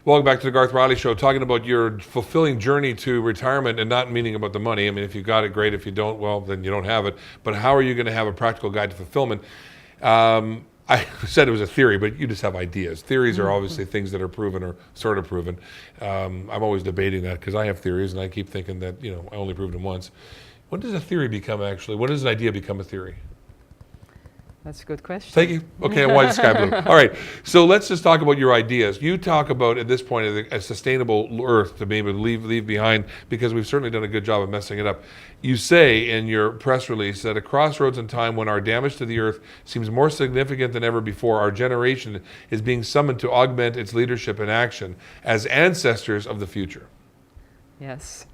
Welcome back to the Garth Riley Show, talking about your fulfilling journey to retirement, and not meaning about the money. I mean, if you got it, great. If you don't, well, then you don't have it. But how are you going to have a practical guide to fulfillment? I said it was a theory, but you just have ideas. Theories are obviously things that are proven or sort of proven. I'm always debating that because I have theories, and I keep thinking that, you know, I only proved them once. When does a theory become actually? When does an idea become a theory? That's a good question. Thank you. Okay, why the sky blue? All right, so let's just talk about your ideas. You talk about, at this point, a sustainable Earth to be able to leave behind, because we've certainly done a good job of messing it up. You say in your press release that a crossroads in time when our damage to the Earth seems more significant than ever before, our generation is being summoned to augment its leadership and action as ancestors of the future. Yes.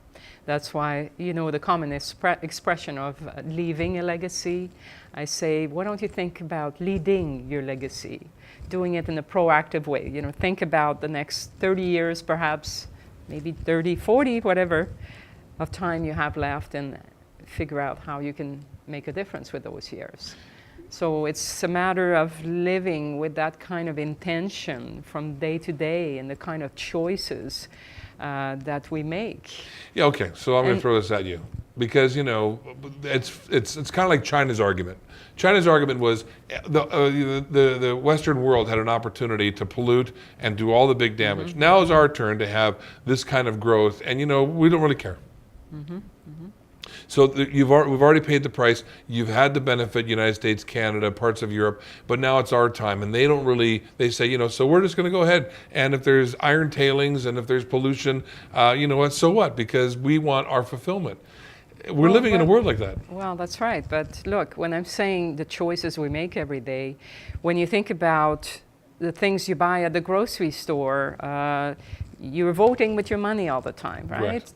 That's why, you know, the common expression of leaving a legacy, I say, why don't you think about leading your legacy, doing it in a proactive way? You know, think about the next 30 years, perhaps, maybe 30, 40, whatever, of time you have left, and figure out how you can make a difference with those years. So it's a matter of living with that kind of intention from day to day, and the kind of choices that we make. Yeah, okay, so I'm going to throw this at you, because, you know, it's kind of like China's argument. China's argument was the Western world had an opportunity to pollute and do all the big damage. Mm-hmm. Now is our turn to have this kind of growth, and, you know, we don't really care. Mm-hmm. Mm-hmm. So we've already paid the price. You've had the benefit, United States, Canada, parts of Europe, but now it's our time. And they don't really, they say, you know, so we're just going to go ahead. And if there's iron tailings and if there's pollution, you know what, so what? Because we want our fulfillment. We're living in a world like that. Well, that's right. But look, when I'm saying the choices we make every day, when you think about the things you buy at the grocery store, you're voting with your money all the time, right?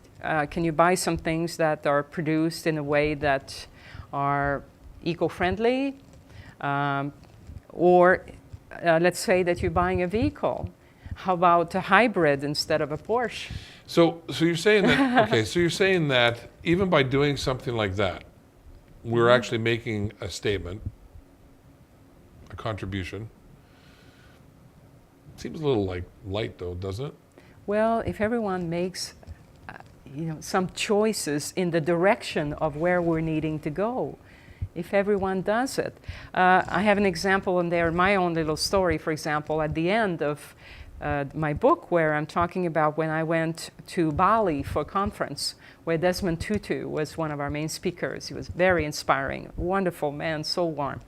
Can you buy some things that are produced in a way that are eco-friendly? Or let's say that you're buying a vehicle. How about a hybrid instead of a Porsche? So you're saying that, okay, so you're saying that even by doing something like that, we're actually making a statement, a contribution. Seems a little like light though, doesn't it? Well, if everyone makes you know, some choices in the direction of where we're needing to go, if everyone does it. I have an example in there, my own little story, for example, at the end of my book, where I'm talking about when I went to Bali for a conference, where Desmond Tutu was one of our main speakers. He was very inspiring, wonderful man, so warm.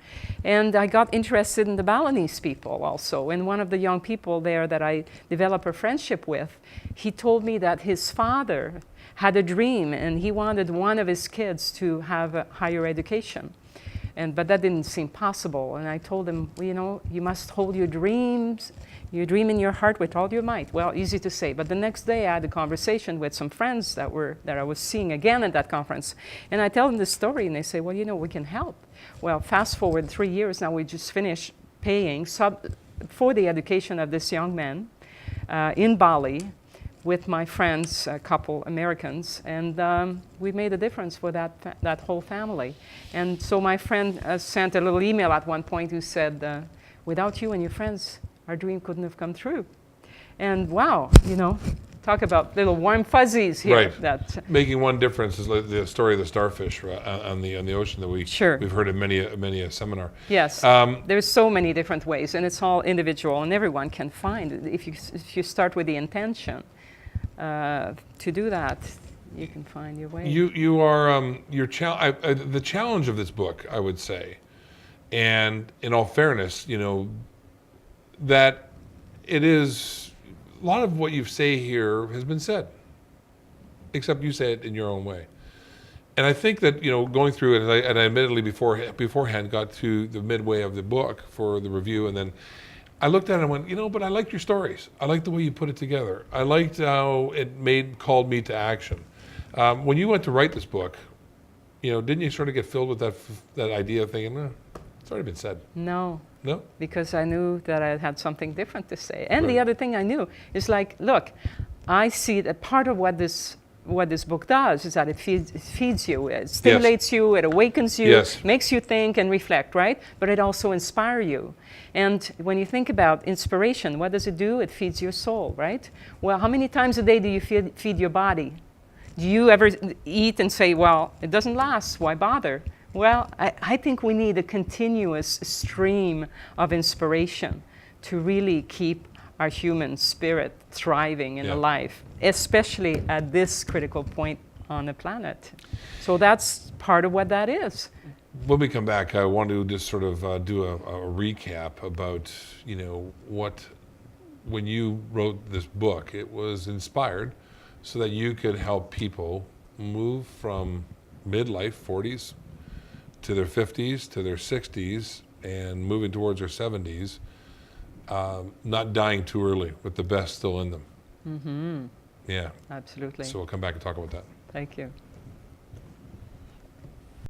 And I got interested in the Balinese people also. And one of the young people there that I developed a friendship with, he told me that his father had a dream, and he wanted one of his kids to have a higher education. But that didn't seem possible. And I told him, well, you know, you must hold your dreams, your dream in your heart with all your might. Well, easy to say. But the next day I had a conversation with some friends that I was seeing again at that conference. And I tell them the story, and they say, well, you know, we can help. Well, fast forward 3 years now, we just finished paying for the education of this young man in Bali, with my friends, a couple Americans, and we made a difference for that whole family. And so my friend sent a little email at one point who said, without you and your friends, our dream couldn't have come true. And wow, you know, talk about little warm fuzzies here. Right. That making one difference is like the story of the starfish on the ocean that we've heard in many a seminar. Yes, there's so many different ways, and it's all individual, and everyone can find it. If you start with the intention to do that, you can find your way. You are the challenge of this book, I would say, and in all fairness, you know, that it is a lot of what you say here has been said, except you say it in your own way. And I think that, you know, going through it, and I admittedly beforehand got to the midway of the book for the review, and then I looked at it and went, you know, but I liked your stories. I liked the way you put it together. I liked how it called me to action. When you went to write this book, you know, didn't you sort of get filled with that idea of thinking, it's already been said? No. No? Because I knew that I had something different to say. And the other thing I knew is like, look, I see that part of what this what this book does is that it feeds you, it stimulates you, it awakens you, Yes. makes you think and reflect, right? But it also inspires you. And when you think about inspiration, what does it do? It feeds your soul, right? Well, how many times a day do you feed your body? Do you ever eat and say, well, it doesn't last, why bother? Well, I think we need a continuous stream of inspiration to really keep our human spirit thriving and alive, especially at this critical point on the planet. So that's part of what that is. When we come back, I want to just sort of do a recap about, when you wrote this book, it was inspired so that you could help people move from midlife, 40s, to their 50s, to their 60s, and moving towards their 70s, not dying too early with the best still in them. Mm-hmm. Yeah. Absolutely. So we'll come back and talk about that. Thank you.